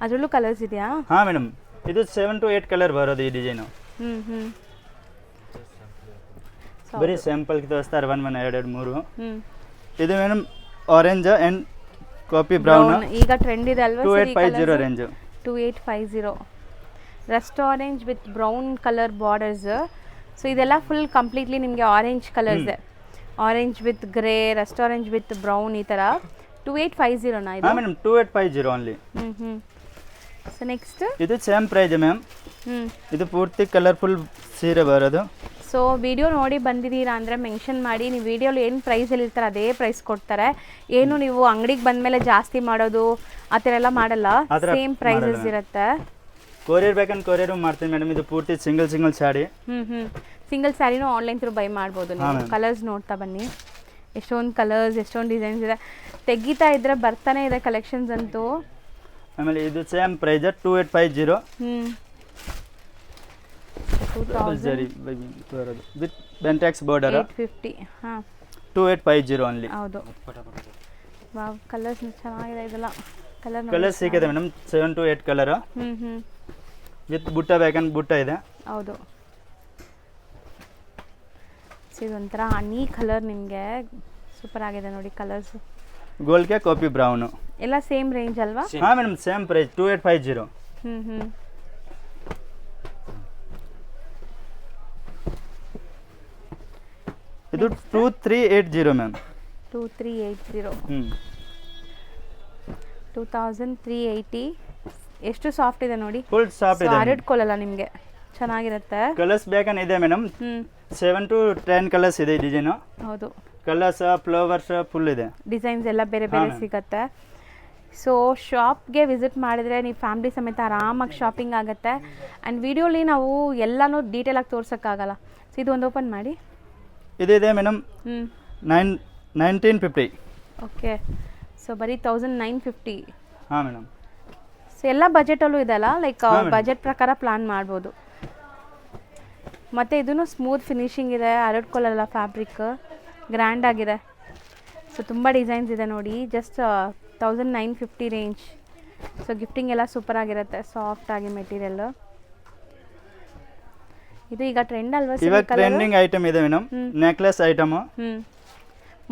ಅದರಲ್ಲೂ ಕಲರ್ಸ್ ಇದೆಯಾ? ಹಾಂ ಮೇಡಮ್, ಇದು 7 to 8 ಕಲರ್ ಬರೋದು ಈ ಡಿಸೈನು. ಬರೀ ಸ್ಯಾಂಪಲ್ ತೋರಿಸ್ತಾರೆ 1 1 2 2 3. ಇದು madam orange and coffee brown, ಈಗ ಟ್ರೆಂಡ್ ಇದೆ ಅಲ್ವಾ? 2850 range. 2850 rust orange with brown colour borders. So ಇದೆಲ್ಲ ಫುಲ್ ಕಂಪ್ಲೀಟ್ಲಿ ನಿಮಗೆ orange colours, orange with grey, rust orange with brown, ಈ ಥರ 2850 ನಾ ಇದು? ಹಾಂ ಮೇಡಮ್, 2850 ಓನ್ಲಿ. ಸೊ ನೆಕ್ಸ್ಟ್ ಇದು ಸೇಮ್ ಪ್ರೈಸ್ ಮ್ಯಾಮ್. ಇದು ಪೂರ್ತಿ ಕಲರ್ಫುಲ್ ಸೀರೆ ಬರೋದು. ಸೊ ವಿಡಿಯೋ ನೋಡಿ ಬಂದಿದ್ದೀರಾ ಅಂದರೆ ಮೆನ್ಷನ್ ಮಾಡಿ, ನೀವು ವಿಡಿಯೋಲಿ ಏನು ಪ್ರೈಸಲ್ಲಿ ಇರ್ತಾರೆ ಅದೇ ಪ್ರೈಸ್ ಕೊಡ್ತಾರೆ. ಏನು ನೀವು ಅಂಗಡಿಗೆ ಬಂದಮೇಲೆ ಜಾಸ್ತಿ ಮಾಡೋದು ಆ ಥರ ಎಲ್ಲ ಮಾಡಲ್ಲ, ಸೇಮ್ ಪ್ರೈಸಸ್ ಇರುತ್ತೆ. ಕೊರಿಯರ್ ಬೇಕಂತ ಕೊರಿಯರು ಮಾಡ್ತೀನಿ ಮೇಡಮ್. ಇದು ಪೂರ್ತಿ ಸಿಂಗಲ್ ಸ್ಯಾರಿ. ಸಿಂಗಲ್ ಸ್ಯಾರಿನೂ ಆನ್ಲೈನ್ ಥ್ರೂ ಬೈ ಮಾಡ್ಬೋದು ನೀವು. ಕಲರ್ಸ್ ನೋಡ್ತಾ ಬನ್ನಿ, ಎಷ್ಟೊಂದು ಕಲರ್ಸ್, ಎಷ್ಟೊಂದು ಡಿಸೈನ್ಸ್ ಇದೆ, ತೆಗಿತಾ ಇದ್ರೆ ಬರ್ತಾನೆ ಇದೆ ಕಲೆಕ್ಷನ್ಸ್ ಅಂತೂ. ಆಮೇಲೆ ಇದು same price 2850. With Bentex border 850. ಹಾಂ, 2850 ಓನ್ಲಿ. ಹೌದು. ವಾವ್, ಕಲರ್ಸ್ ಚೆನ್ನಾಗಿದೆ ಇದೆಲ್ಲ. ಕಲರ್ಸ್ ಸಿಕ್ಕಿದೆ ಮೇಡಮ್, 7 to 8 ಕಲರ್ ವಿತ್ ಬುಟ್ಟ ಬೇಕಂತ ಬುಟ್ಟ ಇದೆ. ಹೌದು. ಇದೊಂಥರ ಹನಿ ಕಲರ್, ನಿಮಗೆ ಸೂಪರ್ ಆಗಿದೆ ನೋಡಿ ಕಲರ್ಸ್. ಗೋಲ್ಡ್ಗೆ ಕಾಫಿ ಬ್ರೌನ್ ಎಲ್ಲ ಸೇಮ್ ರೇಂಜ್ ಅಲ್ವಾ? ಹಾಂ ಮೇಡಮ್, ಸೇಮ್ ಪ್ರೈಸ್ 2850. ಇದು 2380 ಮ್ಯಾಮ್. 2380. 2380. ಎಷ್ಟು ಸಾಫ್ಟ್ ಇದೆ ನೋಡಿ, ಫುಲ್ ಸಾಫ್ಟ್ ಇದೆ, ಹರಡ್ಕೊಳ್ಳಲ್ಲ ನಿಮಗೆ, ಚೆನ್ನಾಗಿರುತ್ತೆ. ಕಲರ್ಸ್ ಬೇಕನ್ ಇದೆ ಮೇಡಮ್. 7 to 10 ಕಲರ್ಸ್ ಇದೆ ಈ ಡಿಸೈನು. ಹೌದು, ಕಲರ್ಸ್ ಫ್ಲವರ್ಸ್ ಫುಲ್ ಇದೆ, ಡಿಸೈನ್ಸ್ ಎಲ್ಲ ಬೇರೆ ಬೇರೆ ಸಿಗುತ್ತೆ. ಸೊ ಶಾಪ್ಗೆ ವಿಸಿಟ್ ಮಾಡಿದರೆ ನೀವು ಫ್ಯಾಮಿಲಿ ಸಮೇತ ಆರಾಮಾಗಿ ಶಾಪಿಂಗ್ ಆಗುತ್ತೆ. ಆ್ಯಂಡ್ ವಿಡಿಯೋಲಿ ನಾವು ಎಲ್ಲನೂ ಡೀಟೇಲಾಗಿ ತೋರ್ಸೋಕ್ಕಾಗಲ್ಲ. ಸೊ ಇದು ಒಂದು ಓಪನ್ ಮಾಡಿ. ಇದಿದೆ ಮೇಡಮ್ 1950. ಓಕೆ, ಸೊ ಬರೀ 1950. ಹಾಂ ಮೇಡಮ್. ಸೊ ಎಲ್ಲ ಬಜೆಟಲ್ಲೂ ಇದೆಲ್ಲ, ಲೈಕ್ ಬಜೆಟ್ ಪ್ರಕಾರ ಪ್ಲಾನ್ ಮಾಡ್ಬೋದು. ಮತ್ತು ಇದೂ ಸ್ಮೂತ್ ಫಿನಿಶಿಂಗ್ ಇದೆ, ಹರಡ್ಕೊಳ್ಳಲ್ಲ, ಫ್ಯಾಬ್ರಿಕ್ ಗ್ರ್ಯಾಂಡ್ ಆಗಿದೆ. ಸೊ ತುಂಬ ಡಿಸೈನ್ಸ್ ಇದೆ ನೋಡಿ, ಜಸ್ಟ್ 1950 ರೇಂಜ್. ಸೊ ಗಿಫ್ಟಿಂಗ್ ಎಲ್ಲ ಸೂಪರ್ ಆಗಿರುತ್ತೆ, ಸಾಫ್ಟ್ ಆಗಿ ಮೆಟೀರಿಯಲ್. ಇದು ಈಗ ಟ್ರೆಂಡ್ ಅಲ್ವಾ? ಇವಾಗ ಟ್ರೆಂಡಿಂಗ್ ಐಟಮ್ ಇದೆ madam, necklace item.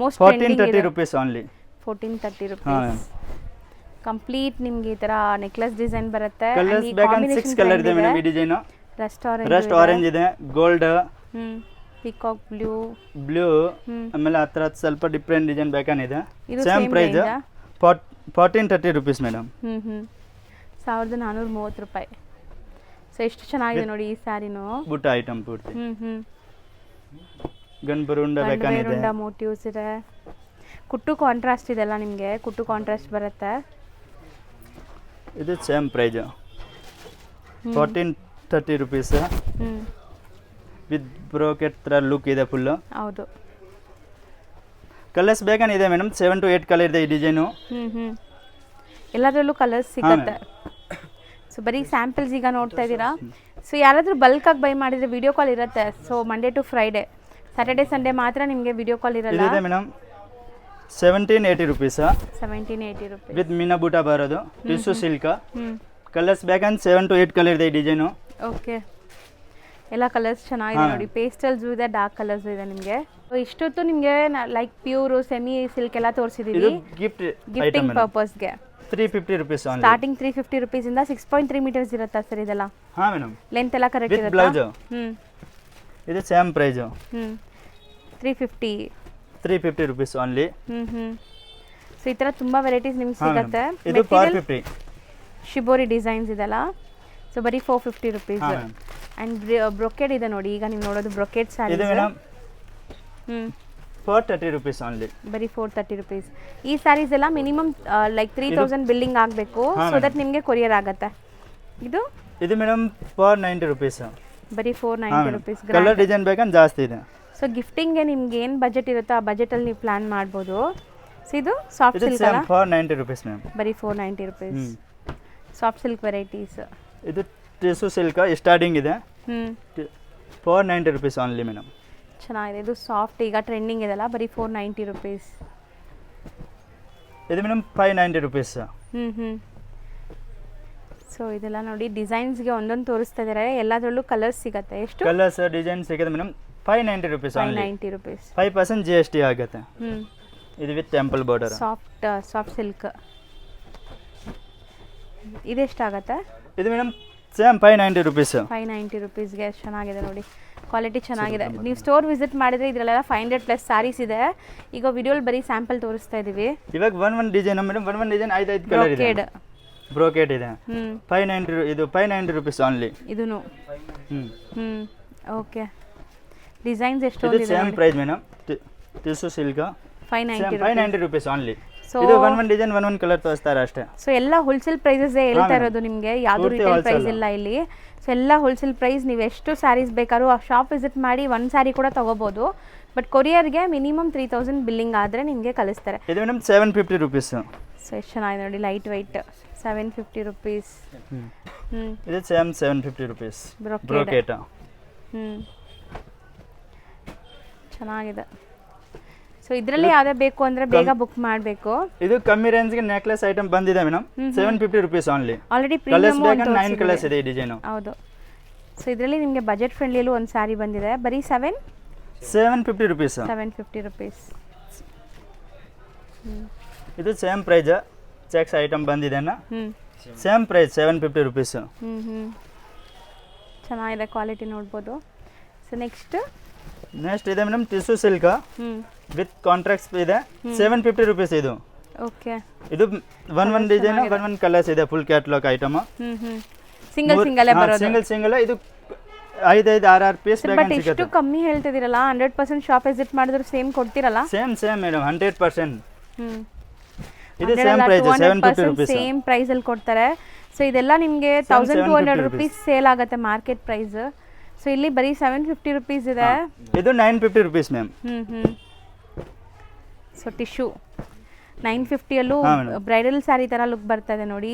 Most 1430 rupees only. 1430 rupees. Complete ನಿಮ್ಗೆ ಈ ತರ ನೆಕ್ಲೆಸ್ ಡಿಸೈನ್ ಬರುತ್ತೆ. ಕಲರ್ಸ್ ಬೇಕಂತ 6 ಕಲರ್ ಇದೆ ಮೇಡಮ್ ಈ ಡಿಸೈನ್. ರಸ್ಟ್ ಆರೆಂಜ್ ಇದೆ, ಗೋಲ್ಡ್, ಪಿಕಾಕ್ ಬ್ಲೂ, ಆಮೇಲೆ ಆ ಥರ ಸ್ವಲ್ಪ ಡಿಫ್ರೆಂಟ್ ಡಿಸೈನ್ ಬೇಕಂದಿದೆ. Same price 1430 rupees madam. 1430 ರೂಪಾಯಿ. ಸೊ ಎಷ್ಟು ಚೆನ್ನಾಗಿದೆ ನೋಡಿ ಈ ಸ್ಯಾರಿನೂ. ಬುಟ್ಟ ಐಟಮ್ ಪೂರ್ತಿ. ಗನ್ಬರುಂಡ ಬೇಕಂದಿದೆ, ಮೋಟಿವ್ಸ್ ಇದೆ, ಕುಟ್ಟು ಕಾಂಟ್ರಾಸ್ಟ್ ಇದೆಲ್ಲ ನಿಮಗೆ, ಕುಟ್ಟು ಕಾಂಟ್ರಾಸ್ಟ್ ಬರುತ್ತೆ. ಇದು same price 1430 rupees. With brocade ಥರ ಲುಕ್ ಇದೆ ಫುಲ್. ಹೌದು. ಕಲರ್ಸ್ ಬೇಕಂದಿದೆ ಮೇಡಮ್, 7 to 8 ಕಲರ್ ಇದೆ ಈ ಡಿಸೈನು. ಎಲ್ಲದರಲ್ಲೂ ಕಲರ್ಸ್ ಸಿಗುತ್ತೆ. ಸೊ ಬರೀ ಸ್ಯಾಂಪಲ್ಸ್ ಈಗ ನೋಡ್ತಾ ಇದ್ದೀರಾ. ಸೊ ಯಾರಾದರೂ ಬಲ್ಕಾಗಿ ಬೈ ಮಾಡಿದರೆ ವಿಡಿಯೋ ಕಾಲ್ ಇರುತ್ತೆ. So Monday to Friday, Saturday Sunday ಮಾತ್ರ ನಿಮಗೆ ವಿಡಿಯೋ ಕಾಲ್ ಇರಲ್ಲ. ಇದೆ madam 1780 rupees. 1780 rupees with meena buta ಬರೋದು, ಟಿಶ್ಯೂ ಸಿಲ್ಕ್. ಕಲರ್ಸ್ ಬೇಕಂತ 7 to 8 ಕಲರ್ ಇದೆ ಈ ಡಿಸೈನು. ಓಕೆ, ಎಲ್ಲ ಕಲರ್ಸ್ ಚೆನ್ನಾಗಿದೆ ನೋಡಿ, ಪೇಸ್ಟಲ್ಸ್ ಇದೆ, ಡಾರ್ಕ್ ಕಲರ್ಸ್ ಇದೆ ನಿಮಗೆ. ಇಷ್ಟೊತ್ತು ನಿಮಗೆ ಲೈಕ್ ಪ್ಯೂರು, ಸೆಮಿ ಸಿಲ್ಕ್ ಎಲ್ಲ ತೋರಿಸಿದ್ದೀವಿ ಗಿಫ್ಟಿಂಗ್ ಪರ್ಪಸ್ಗೆ. 350 rupees ಓನ್ಲಿ. ಸ್ಟಾರ್ಟಿಂಗ್ 350 rupees ಇಂದ 6.3 meters ಇರುತ್ತಾ ಸರ್ ಇದೆಲ್ಲ? ಹಾಂ ಮೇಡಮ್. ಲೆಂತ್ ಎಲ್ಲ ಕರೆಕ್ಟ್ ಇರುತ್ತಾ? ಬ್ಲೌಸ್ ಇದು same price 350 rupees only. So ಈ ಥರ ತುಂಬ ವೆರೈಟೀಸ್ ನಿಮ್ಗೆ ಸಿಗುತ್ತೆ. ಇದು 450 ಶಿಬೋರಿ ಡಿಸೈನ್ಸ್ ಇದೆಲ್ಲ. ಸೊ ಬರೀ 450 ರುಪೀಸ್. ಆ್ಯಂಡ್ ಬ್ರೊಕೆಡ್ ಇದೆ ನೋಡಿ, ಈಗ ನೀವು ನೋಡೋದು ಬ್ರೊಕೆಡ್ ಸ್ಯಾರಿ. ಇದು ಮೇಡಮ್ 430 ರುಪೀಸ್ ಓನ್ಲಿ. ಬರೀ 430 ರುಪೀಸ್. ಈ ಸ್ಯಾರೀಸ್ ಎಲ್ಲ ಮಿನಿಮಮ್ ಲೈಕ್ 3000 ಬಿಲ್ಲಿಂಗ್ ಆಗಬೇಕು, ಸೊ ದಟ್ ನಿಮಗೆ ಕೊರಿಯರ್ ಆಗುತ್ತೆ. ಇದು ಮೇಡಮ್ 490 ರುಪೀಸ್. ಬರೀ 490 ರುಪೀಸ್. ಕಲರ್ ಡಿಸೈನ್ ಬೇಕಂದ್ರೆ ಜಾಸ್ತಿ ಇದೆ. ಸೊ ಗಿಫ್ಟಿಂಗ್ಗೆ ನಿಮ್ಗೆ ಏನು ಬಜೆಟ್ ಇರುತ್ತೋ ಆ ಬಜೆಟಲ್ಲಿ ನೀವು ಪ್ಲಾನ್ ಮಾಡ್ಬೋದು. ಸೊ ಇದು ಸಾಫ್ಟ್ ಸಿಲ್ಕ್ ಅಲ್ಲ, 490 ರುಪೀಸ್ ಮ್ಯಾಮ್. ಬರೀ 490 ರುಪೀಸ್. Soft silk varieties. ಇದು ಟಿಶ್ಯೂ ಸಿಲ್ಕ್ ಸ್ಟಾರ್ಟಿಂಗ್ ಇದೆ. 490 ರುಪೀಸ್ ಓನ್ಲಿ ಮೇಡಮ್. ಚೆನ್ನಾಗಿದೆ. ಇದು ಸಾಫ್ಟ್ ಈಗ ಟ್ರೆಂಡಿಂಗ್ ಇದೆಲ್ಲ, ಬರೀ 490 ರುಪೀಸ್. ಇದು ಮೇಡಮ್ 590 ರುಪೀಸ್. ಸೊ ಇದೆಲ್ಲ ನೋಡಿ ಡಿಸೈನ್ಸ್ಗೆ ಒಂದೊಂದು ತೋರಿಸ್ತಾ ಇದ್ದಾರೆ, ಎಲ್ಲದರಲ್ಲೂ ಕಲರ್ಸ್ ಸಿಗುತ್ತೆ. ಎಷ್ಟು ಕಲರ್ಸ್ ಡಿಸೈನ್ ಸಿಗುತ್ತೆ ಮೇಡಮ್? 590 ರುಪೀಸ್. 590 ರುಪೀಸ್. 5% GST ಆಗುತ್ತೆ. ಇದು with temple border. Soft silk. ಇದೆಷ್ಟಾಗತ್ತೆ? ಇದು ಮೇಡಮ್ ಸೇಮ್ 590 ರುಪೀಸ್. 590 ರುಪೀಸ್ಗೆ ಚೆನ್ನಾಗಿದೆ ನೋಡಿ, ಕ್ವಾಲಿಟಿ ಚೆನ್ನಾಗಿದೆ. ನೀವು ಸ್ಟೋರ್ ವಿಸಿಟ್ ಮಾಡಿದ್ರೆ ಇದರಲ್ಲೆಲ್ಲ 500+ ಸ್ಯಾರೀಸ್ ಇದೆ. ಈಗ ವಿಡಿಯೋಲಿ ಬರೀ ಸ್ಯಾಂಪಲ್ ತೋರಿಸ್ತಾ ಇದೀವಿ. ಇವಾಗ ಒಂದು ಡಿಸೈನ್ ಮೇಡಮ್, ಒಂದು ಡಿಸೈನ್ 5 ಕಲರ್ ಇದೆ. ಬ್ರೋಕೆಡ್ ಇದೆ. 590. ಇದು 590 ರುಪೀಸ್ ಓನ್ಲಿ. ಇದೂನು ಓಕೆ. ಡಿಸೈನ್ಸ್ ಎಷ್ಟೊಂದು ಇದೆ. Same price madam. Tissue silk 590 rupees only. So ಇದು ಒಂದು ಡಿಸೈನ್ ಒಂದು ಕಲರ್ ತೋರಿಸ್ತಾರೆ ಅಷ್ಟೇ. ಸೊ ಎಲ್ಲ ಹೋಲ್ಸೇಲ್ ಪ್ರೈಸಸ್ ಹೇಳ್ತಾ ಇರೋದು ನಿಮಗೆ, ಯಾವುದು ರಿಟೇಲ್ ಪ್ರೈಸ್ ಇಲ್ಲ ಇಲ್ಲಿ. ಸೊ ಎಲ್ಲ ಹೋಲ್ಸೇಲ್ ಪ್ರೈಸ್. ನೀವು ಎಷ್ಟು ಸ್ಯಾರೀಸ್ ಬೇಕಾದ್ರೂ ಆ ಶಾಪ್ ವಿಸಿಟ್ ಮಾಡಿ ಒಂದು ಸ್ಯಾರಿ ಕೂಡ ತೊಗೋಬೋದು. ಬಟ್ ಕೊರಿಯರ್ಗೆ ಮಿನಿಮಮ್ 3000 ಬಿಲ್ಲಿಂಗ್ ಆದರೆ ನಿಮಗೆ ಕಳಿಸ್ತಾರೆ. ಇದು ಮೇಡಮ್ 750 ರುಪೀಸ್. ಸೊ ಎಷ್ಟು ಚೆನ್ನಾಗಿದೆ ನೋಡಿ, ಲೈಟ್ ವೈಟ್. 750 ರುಪೀಸ್. ಇದು ಸೇಮ್ 750 ರುಪೀಸ್. ಬ್ರೋಕೆಟ್. ಚೆನ್ನಾಗಿದೆ. ಸೊ ಇದರಲ್ಲಿ ಯಾವುದೇ ಬೇಕು ಅಂದರೆ ಬೇಗ ಬುಕ್ ಮಾಡಬೇಕು. ಇದು ಕಮ್ಮಿ ರೇಂಜ್ಗೆ ನೆಕ್ಲೆಸ್ ಐಟಮ್ ಬಂದಿದೆ madam. 750 rupees only. Already premium 9 colours ಇದೆ ಈ ಡಿಸೈನ್. ಹೌದು. ಸೊ ಇದರಲ್ಲಿ ನಿಮಗೆ ಬಜೆಟ್ ಫ್ರೆಂಡ್ಲಿಯಲ್ಲೂ ಒಂದು ಸ್ಯಾರಿ ಬಂದಿದೆ, ಬರೀ 750 ರುಪೀಸ್. 750 ರುಪೀಸ್. ಇದು ಸೇಮ್ ಪ್ರೈಸ್. ಚೆಕ್ಸ್ ಐಟಮ್ ಬಂದಿದೆ ಸೇಮ್ ಪ್ರೈಸ್ 750 ರುಪೀಸ್. ಚೆನ್ನಾಗಿದೆ, ಕ್ವಾಲಿಟಿ ನೋಡ್ಬೋದು. ಸೊ ನೆಕ್ಸ್ಟ್ ಇದೆ madam tissue silk with contracts ಇದೆ. 750 ರುಪೀಸ್. ಇದು ಓಕೆ. ಇದು ಒಂದು ಡಿಸೈನ್ ಒಂದು ಕಲರ್ಸ್ ಇದೆ. Full catalogue item. ಸಿಂಗಲ್ ಬರೋದು. ಸಿಂಗಲ್. ಇದು 5 6 ಪೀಸ್ ಬಟ್ ಎಷ್ಟು ಕಮ್ಮಿ ಹೇಳ್ತಿದ್ದೀರಲ್ಲ, 100% ಶಾಪ್ ವಿಸಿಟ್ ಮಾಡಿದ್ರು ಸೇಮ್ ಕೊಡ್ತೀರಲ್ಲ? Same madam 100%. ಇದು same price 750 rupees. Same price ಅಲ್ಲಿ ಕೊಡ್ತಾರೆ. ಸೊ ಇದೆಲ್ಲ ನಿಮಗೆ 1200 ರುಪೀಸ್ ಸೇಲ್ ಆಗುತ್ತೆ ಮಾರ್ಕೆಟ್ ಪ್ರೈಸ್. ಸೊ ಇಲ್ಲಿ ಬರೀ 750 ರುಪೀಸ್ ಇದೆ. ಇದು 950 ರುಪೀಸ್ ಮ್ಯಾಮ್. ಸೊ ಟಿಶ್ಯೂ 950 ಅಲ್ಲೂ ಬ್ರೈಡಲ್ ಸ್ಯಾರಿ ತರ ಲುಕ್ ಬರ್ತಾ ಇದೆ ನೋಡಿ.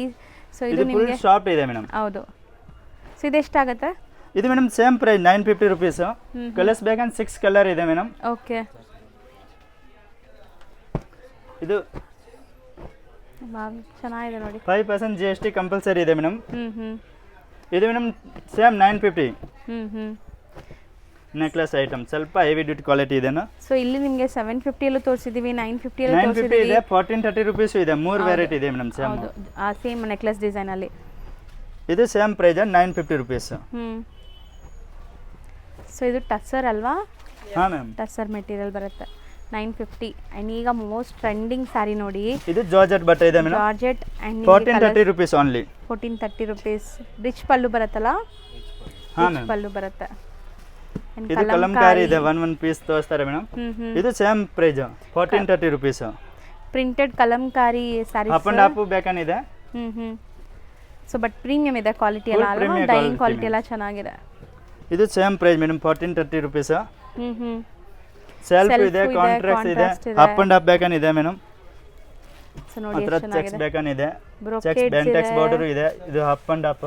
ಸೊ ಇದು ನಿಮಗೆ ಶಾಪ್ ಇದೆ ಮೇಡಮ್. ಹೌದು. ಸೊ ಇದು ಎಷ್ಟಾಗುತ್ತೆ? ಇದು madam same price 950 rupees. Colours ಬೇಕಂದ್ರೆ 6 ಕಲರ್ ಇದೆ ಮೇಡಮ್. ಓಕೆ. ಇದು ಚೆನ್ನಾಗಿದೆ ನೋಡಿ. 5% GST ಕಂಪಲ್ಸರಿ ಇದೆ ಮೇಡಮ್. ಇದು ಮೇಡಮ್ ಸೇಮ್ 950. ನೆಕ್ಲೆಸ್ ಐಟಮ್ ಸ್ವಲ್ಪ ಹೆವಿ ಡ್ಯೂಟಿ ಕ್ವಾಲಿಟಿ ಇದೆ. ಸೊ ಇಲ್ಲಿ ನಿಮಗೆ 750 ಅಲ್ಲೂ ತೋರಿಸಿದೀವಿ, 950 ಅಲ್ಲೂ 950 ಇದೆ, 1430 ರುಪೀಸ್ ಇದೆ. 3 ವೆರೈಟಿ ಇದೆ ಮೇಡಮ್ ಸೇಮ್. ಹೌದು, ಆ ಸೇಮ್ ನೆಕ್ಲೆಸ್ ಡಿಸೈನ್ ಅಲ್ಲಿ. ಇದು ಸೇಮ್ ಪ್ರೈಸ್ 950 ರುಪೀಸ್. ಸೊ ಇದು ಟಸರ್ ಅಲ್ವಾ? ಹಾ ಮ್ಯಾಮ್, ಟಸರ್ ಮೆಟೀರಿಯಲ್ ಬರುತ್ತೆ. 950. ಅಂಡ್ ಈಗ ಮೋಸ್ಟ್ ಟ್ರೆಂಡಿಂಗ್ ಸ್ಯಾರಿ ನೋಡಿ, ಇದು ಜಾರ್ಜೆಟ್ ಬಟ್ಟೆ ಇದೆ ಮೇಡಮ್. Georgette and 1430 rupees only. 1430 rupees. Rich pallu ಬರುತ್ತಲ್ಲ? ಹಾ ಮ್ಯಾಮ್, ಪಲ್ಲು ಬರುತ್ತೆ. ಇದು ಕಲಂಕಾರಿ ಇದೆ, ಒಂದು ಪೀಸ್ ತೋರಿಸ್ತಾರೆ ಮೇಡಮ್. ಇದು same price 1430 rupees. Printed Kalamkari sarees up and up ಬೇಕನಿದೆ. ಸೊ ಬಟ್ ಪ್ರೀಮಿಯಂ ಇದೆ ಕ್ವಾಲಿಟಿ ಎಲ್ಲ ಅಲ್ವಾ? ಡೈಯಿಂಗ್ ಕ್ವಾಲಿಟಿ ಎಲ್ಲ ಚೆನ್ನಾಗಿದೆ. ಇದು same price madam 1430 rupees. Self ಇದೆ, ಕಾಂಟ್ರಾಕ್ಟ್ಸ್ ಇದೆ, ಅಪ್ ಅಂಡ್ ಅಪ್ ಬೇಕನಿದೆ ಮೇಡಮ್. ಸೊ ನೋಡಿ ಎಷ್ಟು ಚೆನ್ನಾಗಿದೆ. ಚೆಕ್ಸ್ ಬೇಕನಿದೆ, ಚೆಕ್ಸ್ ಬೆಂಟೆಕ್ಸ್ ಬಾರ್ಡರ್ ಇದೆ. ಇದು up and up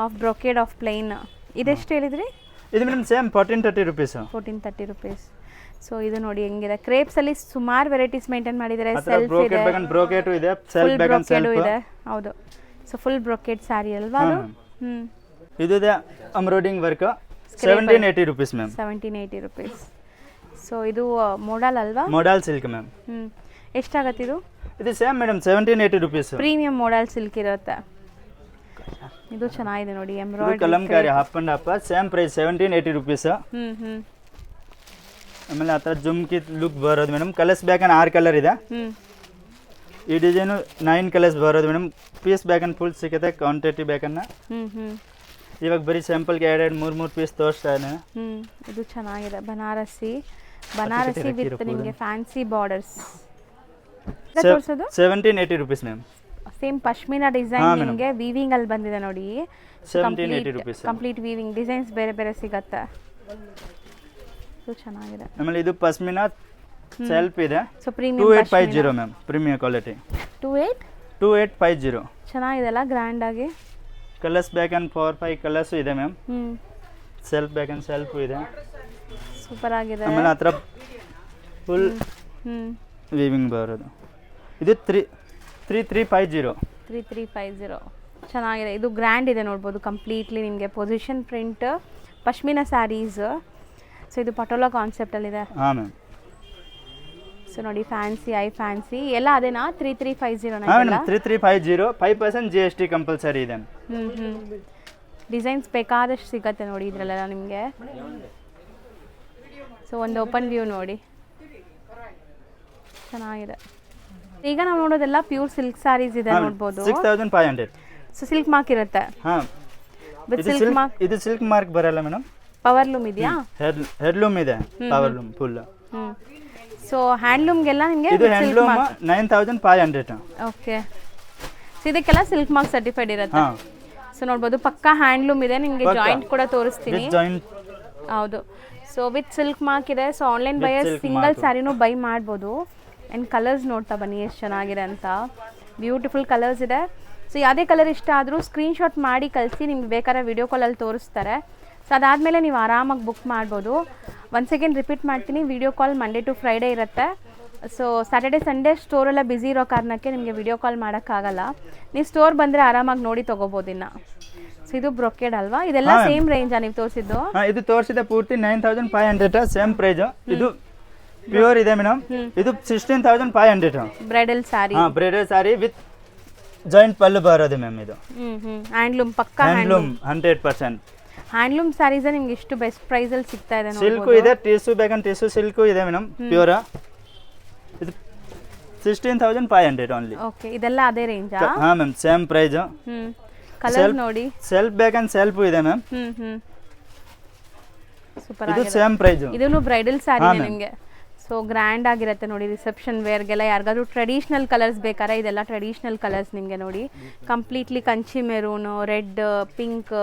of brocade of plain. ಇದೆಷ್ಟು ಹೇಳಿದ್ರಿ? ಇದು madam same 1430 rupees. 1430 rupees. So ಇದು ನೋಡಿ ಹೆಂಗಿದೆ. ಕ್ರೇಪ್ಸ್ ಅಲ್ಲಿ ಸುಮಾರು ವೆರೈಟೀಸ್ ಮೇಂಟೈನ್ ಮಾಡಿದ್ದಾರೆ. ಸೆಲ್ಫ್ ಇದೆ, ಬ್ರೋಕೆಟ್ ಇದೆ, ಸೆಲ್ಫ್ ಬೇಕನ್ ಸೆಲ್ಫ್ ಇದೆ. ಹೌದು. ಸೊ ಫುಲ್ ಬ್ರೋಕೆಟ್ ಸ್ಯಾರಿ ಅಲ್ವಾ ಅದು? ಇದು ಇದೆ embroidering work 1780 rupees ma'am. 1780 rupees. So ಇದು ಮೋಡಲ್ ಅಲ್ವಾ? Model silk ma'am. ಎಷ್ಟಾಗತ್ತೆ ಇದು? ಇದು same madam 1780 rupees. Premium model silk ಇರುತ್ತೆ. ಇದು ಚೆನ್ನಾಗಿದೆ ನೋಡಿ, ಇದು embroidery. Kalamkari half and half, same price 1780 rupees. ಆಮೇಲೆ ಆ ಥರ ಜುಮ್ಕಿ ಲುಕ್ ಬರೋದು ಮೇಡಮ್. ಕಲರ್ಸ್ ಬೇಕಂದ್ರೆ 6 ಕಲರ್ ಇದೆ. ಈ ಡಿಸೈನು 9 ಕಲರ್ಸ್ ಬರೋದು ಮೇಡಮ್. ಪೀಸ್ ಬೇಕಂದ್ರೆ ಫುಲ್ ಸಿಗುತ್ತೆ, ಕ್ವಾಂಟಿಟಿ ಬೇಕನ್ನ. ಇವಾಗ ಬರೀ ಸ್ಯಾಂಪಲ್ಗೆ 2-3 ಪೀಸ್ ತೋರಿಸ್ತಾ ಇದ್ದೇನೆ. ಇದು ಚೆನ್ನಾಗಿದೆ, ಬನಾರಸಿ ವಿತ್ ನಿಮಗೆ fancy borders. 1780 rupees ma'am. Same pashmina design ನಿಮಗೆ ವೀವಿಂಗ್ ಅಲ್ಲಿ ಬಂದಿದೆ ನೋಡಿ. 1780 rupees. ಕಂಪ್ಲೀಟ್ ವೀವಿಂಗ್ ಡಿಸೈನ್ಸ್ ಬೇರೆ ಬೇರೆ ಸಿಗುತ್ತೆ. ಇದು ಚೆನ್ನಾಗಿದೆ. ಆಮೇಲೆ ಇದು ಪಶ್ಮಿನಾ ಸೆಲ್ಫ್ ಇದೆ. So premium 2850 ma'am, premium quality. 2850 ಚೆನ್ನಾಗಿದೆಲ್ಲ, ಗ್ರ್ಯಾಂಡ್ ಆಗಿ. ಕಲರ್ಸ್ ಬೇಕಂದ್ರೆ 4-5 ಕಲರ್ಸ್ ಇದೆ ಮ್ಯಾಮ್. ಸೆಲ್ಫ್ ಬೇಕಂದ್ರೆ ಸೆಲ್ಫ್ ಇದೆ. ಸೂಪರ್ ಆಗಿದೆ. ಆಮೇಲೆ ಆ ಥರ ಫುಲ್ ವೀವಿಂಗ್ ಬರೋದು. ಇದು 3350. ಚೆನ್ನಾಗಿದೆ. ಇದು ಗ್ರ್ಯಾಂಡ್ ಇದೆ ನೋಡ್ಬೋದು, ಕಂಪ್ಲೀಟ್ಲಿ ನಿಮಗೆ position print pashmina saris. So ಇದು ಪಟೋಲಾ ಕಾನ್ಸೆಪ್ಟಲ್ಲಿದೆ. ಹಾಂ ಮ್ಯಾಮ್. ಸೊ ನೋಡಿ, ಫ್ಯಾನ್ಸಿ ಎಲ್ಲ ಅದೇನಾ? 3350. 3350, 5% GST ಕಂಪಲ್ಸರಿ ಇದೆ. ಡಿಸೈನ್ಸ್ ಬೇಕಾದಷ್ಟು ಸಿಗತ್ತೆ ನೋಡಿ ಇದರಲ್ಲೆಲ್ಲ ನಿಮಗೆ. ಸೊ ಒಂದು ಓಪನ್ ವ್ಯೂ ನೋಡಿ, ಚೆನ್ನಾಗಿದೆ. ಈಗ ನಾವು ನೋಡೋದೆಲ್ಲ ಪ್ಯೂರ್ ಸಿಲ್ಕ್ ಸ್ಯಾರೀಸ್ ಇದೆ ನೋಡ್ಬೋದು. 6500. ಸೊ ಸಿಲ್ಕ್ ಮಾರ್ಕ್ ಇರುತ್ತೆ. ಹಾಂ, ಇದು ಸಿಲ್ಕ್ ಮಾರ್ಕ್ ಬರಲ್ಲ ಮೇಡಮ್. ಪವರ್ ಲೂಮ್ ಇದೆಯಾ? ಹೆಡ್ಲೂಮ್ ಇದೆ, ಪವರ್ ಲೂಮ್ ಫುಲ್. ಸೊ ಹ್ಯಾಂಡ್ಲೂಮ್ಗೆಲ್ಲ ನಿಮಗೆ ಇದು ಹ್ಯಾಂಡ್ಲೂಮ್ 9500. ಓಕೆ. ಸೊ ಇದಕ್ಕೆಲ್ಲ ಸಿಲ್ಕ್ ಮಾರ್ಕ್ ಸರ್ಟಿಫೈಡ್ ಇರುತ್ತೆ. ಸೊ ನೋಡ್ಬೋದು, ಪಕ್ಕಾ ಹ್ಯಾಂಡ್ಲೂಮ್ ಇದೆ. ನಿಮಗೆ ಜಾಯಿಂಟ್ ಕೂಡ ತೋರಿಸ್ತೀನಿ. ಹೌದು. ಸೊ ವಿತ್ ಸಿಲ್ಕ್ ಮಾರ್ಕ್ ಇದೆ. ಸೊ ಆನ್ಲೈನ್ ಬೈಯರ್ ಸಿಂಗಲ್ ಸ್ಯಾರಿನೂ ಬೈ ಮಾಡ್ಬೋದು. ಆ್ಯಂಡ್ ಕಲರ್ಸ್ ನೋಡ್ತಾ ಬನ್ನಿ ಎಷ್ಟು ಚೆನ್ನಾಗಿದೆ ಅಂತ. ಬ್ಯೂಟಿಫುಲ್ ಕಲರ್ಸ್ ಇದೆ. ಸೊ ಯಾವುದೇ ಕಲರ್ ಇಷ್ಟ ಆದರೂ ಸ್ಕ್ರೀನ್ಶಾಟ್ ಮಾಡಿ ಕಳಿಸಿ, ನಿಮ್ಗೆ ಬೇಕಾದ್ರೆ ವಿಡಿಯೋ ಕಾಲಲ್ಲಿ ತೋರಿಸ್ತಾರೆ. ಸೊ ಅದಾದಮೇಲೆ ನೀವು ಆರಾಮಾಗಿ ಬುಕ್ ಮಾಡ್ಬೋದು. ಒನ್ಸ್ ಅಗೇನ್ ರಿಪೀಟ್ ಮಾಡ್ತೀನಿ, video call Monday to Friday ಇರುತ್ತೆ. ಸೊ ಸ್ಯಾಟರ್ಡೆ ಸಂಡೇ ಸ್ಟೋರೆಲ್ಲ ಬ್ಯುಸಿ ಇರೋ ಕಾರಣಕ್ಕೆ ನಿಮಗೆ ವಿಡಿಯೋ ಕಾಲ್ ಮಾಡೋಕ್ಕಾಗಲ್ಲ. ನೀವು ಸ್ಟೋರ್ ಬಂದರೆ ಆರಾಮಾಗಿ ನೋಡಿ ತೊಗೋಬೋದು ಇನ್ನು. ಸೊ ಇದು ಬ್ರೊಕೆಡ್ ಅಲ್ವಾ? ಇದೆಲ್ಲ ಸೇಮ್ ರೇಂಜಾ ನೀವು ತೋರಿಸಿದ್ದು? ಇದು ತೋರಿಸಿದ ಪೂರ್ತಿ 9500, ಸೇಮ್ ಪ್ರೈಸ್. ಇದು ಪ್ಯೂರ್ ಇದೆ ಮೇಡಮ್. ಇದು 16500. Bridal saree. Bridal saree with joint pallu ಬರೋದು ಮ್ಯಾಮ್. ಇದು ಹ್ಯಾಂಡ್ಲೂಮ್, ಪಕ್ಕಾ ಹ್ಯಾಂಡ್ಲೂಮ್ 100%. ಹ್ಯಾಂಡ್ಲೂಮ್ ಸ್ಯಾರೀಸ್ ನಿಮ್ಗೆ ಎಷ್ಟು ಬೆಸ್ಟ್ ಪ್ರೈಸಲ್ಲಿ ಸಿಗ್ತಾ ಇದೆ. ಸಿಲ್ಕು ಇದೆ, ಟಿಶ್ಯೂ ಬೇಕಂದ್ರೆ ಟಿಶ್ಯೂ ಸಿಲ್ಕು ಇದೆ ಮೇಡಮ್, ಪ್ಯೂರ್. ಇದು 16500 ಓನ್ಲಿ. ಓಕೆ, ಇದೆಲ್ಲ ಅದೇ ರೇಂಜಾ? ಹಾಂ ಮ್ಯಾಮ್, ಸೇಮ್ ಪ್ರೈಸ್. ಕಲರ್ ನೋಡಿ, ಸೆಲ್ಫ್ ಬೇಕಂದ್ರೆ ಸೆಲ್ಫ್ ಇದೆ ಮ್ಯಾಮ್. ಸೂಪರ್ ಇದು ಸೇಮ್ ಪ್ರೈಸ್. ಇದನ್ನು ಬ್ರೈಡಲ್ ಸ್ಯಾರಿನೇ ನಿಮಗೆ. ಸೊ ಗ್ರ್ಯಾಂಡ್ ಆಗಿರುತ್ತೆ ನೋಡಿ, ರಿಸೆಪ್ಷನ್ ವೇರ್ಗೆಲ್ಲ ಯಾರಿಗಾದ್ರೂ ಟ್ರೆಡಿಷ್ನಲ್ ಕಲರ್ಸ್ ಬೇಕಾದ್ರೆ ಇದೆಲ್ಲ ಟ್ರೆಡಿಷ್ನಲ್ ಕಲರ್ಸ್ ನಿಮಗೆ ನೋಡಿ. Completely Kanchi maroon, red, pink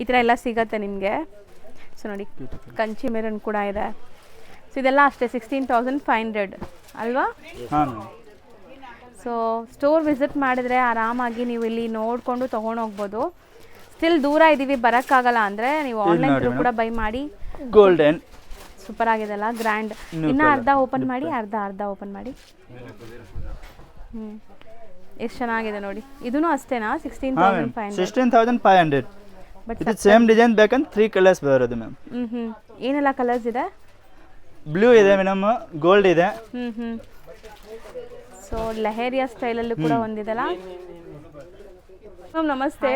ಈ ಥರ ಎಲ್ಲ ಸಿಗುತ್ತೆ ನಿಮಗೆ. ಸೊ ನೋಡಿ, ಕಂಚಿ ಮೆರೂನ್ ಕೂಡ ಇದೆ. ಸೊ ಇದೆಲ್ಲ ಅಷ್ಟೇ 16500 ಅಲ್ವಾ? ಸೊ ಸ್ಟೋರ್ ವಿಸಿಟ್ ಮಾಡಿದ್ರೆ ಆರಾಮಾಗಿ ನೀವು ಇಲ್ಲಿ ನೋಡಿಕೊಂಡು ತೊಗೊಂಡೋಗ್ಬೋದು. ಸ್ಟಿಲ್ ದೂರ ಇದ್ದೀವಿ, ಬರೋಕ್ಕಾಗಲ್ಲ ಅಂದರೆ ನೀವು ಆನ್ಲೈನ್ ಥ್ರೂ ಕೂಡ ಬೈ ಮಾಡಿ. ಗೋಲ್ಡನ್ ಸೂಪರ್ ಆಗಿದೆಲ್ಲ, ಗ್ರ್ಯಾಂಡ್. ಇನ್ನು ಅರ್ಧ ಓಪನ್ ಮಾಡಿ, ಅರ್ಧ ಓಪನ್ ಮಾಡಿ. ಎಷ್ಟು ಚೆನ್ನಾಗಿದೆ ನೋಡಿ. ಇದೂ ಅಷ್ಟೇನಾ? 16500. ಬಟ್ ಇದು ಸೇಮ್ ಡಿಸೈನ್ ಬೇಕಂದ್ರೆ 3 ಕಲರ್ಸ್ ಬರೋದು ಮ್ಯಾಮ್. ಏನೆಲ್ಲ ಕಲರ್ಸ್ ಇದೆ? ಬ್ಲೂ ಇದೆ ಮೇಡಮ್, ಗೋಲ್ಡ್ ಇದೆ. ಸೊ ಲೆಹರಿಯಾ ಸ್ಟೈಲಲ್ಲೂ ಕೂಡ ಒಂದಿದೆಲ್ಲ. ಮ್ಯಾಮ್ ನಮಸ್ತೆ.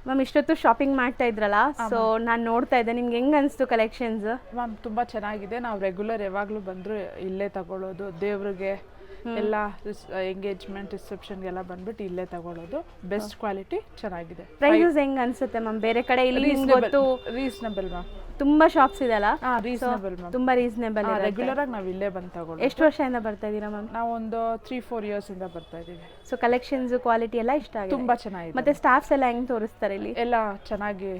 ಮ್ಯಾಮ್ ಇಷ್ಟೊತ್ತು ಶಾಪಿಂಗ್ ಮಾಡ್ತಾ ಇದ್ರಲ್ಲ, ಸೊ ನಾನು ನೋಡ್ತಾ ಇದ್ದೆ, ನಿಮ್ಗೆ ಹೆಂಗ್ ಅನಿಸ್ತು ಕಲೆಕ್ಷನ್ಸ್? ಮ್ಯಾಮ್ ತುಂಬ ಚೆನ್ನಾಗಿದೆ. ನಾವು ರೆಗ್ಯುಲರ್ ಯಾವಾಗಲೂ ಬಂದರೂ ಇಲ್ಲೇ ತಗೊಳ್ಳೋದು. ದೇವ್ರಿಗೆ ಎಲ್ಲ ಎಂಗೇಜ್ಮೆಂಟ್ ರಿಸೆಪ್ಷನ್ಗೆಲ್ಲ ಬಂದ್ಬಿಟ್ಟು ಇಲ್ಲೇ ತಗೊಳ್ಳೋದು. ಬೆಸ್ಟ್ ಕ್ವಾಲಿಟಿ, ಚೆನ್ನಾಗಿದೆ. ಪ್ರೈಸಸ್ ಹೆಂಗ್ ಅನ್ಸುತ್ತೆ ಮ್ಯಾಮ್? ಬೇರೆ ಕಡೆ ಇಲ್ಲಿ ರೀಸನಬಲ್ ಮ್ಯಾಮ್. ತುಂಬಾ ಶಾಪ್ಸ್ ಇದೆಲ್ಲ. ರೀಸನಬಲ್ ಮ್ಯಾಮ್, ತುಂಬಾ ರೀಸನಬಲ್. ರೆಗ್ಯುಲರ್ ಆಗಿ ನಾವು ಇಲ್ಲೇ ಬಂದು ತಗೊಳ್ಳೋದು. ಎಷ್ಟು ವರ್ಷದಿಂದ ಬರ್ತಾ ಇದ್ದೀರಾ ಮ್ಯಾಮ್? ನಾವು ಒಂದು 3-4 ಇಯರ್ಸ್ ಇಂದ ಬರ್ತಾ ಇದ್ದೀವಿ. ಸೊ ಕಲೆಕ್ಷನ್ಸ್ ಕ್ವಾಲಿಟಿ ಎಲ್ಲ ಇಷ್ಟ ಆಗಿದೆ? ತುಂಬಾ ಚೆನ್ನಾಗಿದೆ. ಮತ್ತೆ ಸ್ಟಾಫ್ಸ್ ಎಲ್ಲ ಹೆಂಗ್ ತೋರಿಸ್ತಾರೆ ಇಲ್ಲಿ? ಎಲ್ಲ ಚೆನ್ನಾಗಿ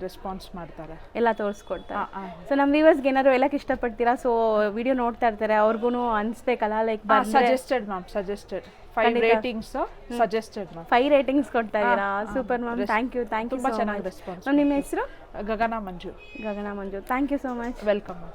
ರೆಸ್ಪಾನ್ಸ್ ಮಾಡ್ತಾರೆ, ಎಲ್ಲ ತೋರಿಸ್ಕೊಡ್ತಾರೆ. ಸೊ ನಮ್ಮ ವ್ಯೂವರ್ಸ್ಗೆ ಏನಾದ್ರು ಎಲ್ಲಕ್ಕೆ ಇಷ್ಟಪಡ್ತೀರಾ? ಸೊ ವಿಡಿಯೋ ನೋಡ್ತಾ ಇರ್ತಾರೆ, ಅವ್ರಿಗೂ ಅನ್ಸ್ಬೇಕಲ್ಲ, like suggested ma'am, suggested 5 ratings suggested ma'am. 5 ratings ಕೊಡ್ತಾ ಇದ್ದೀರಾ? Super ma'am, thank you. ತುಂಬಾ ಚೆನ್ನಾಗಿ ರೆಸ್ಪಾನ್ಸ್. ನಿಮ್ಮ ಹೆಸರು? Gagana Manju. Thank you so much. Welcome ma'am.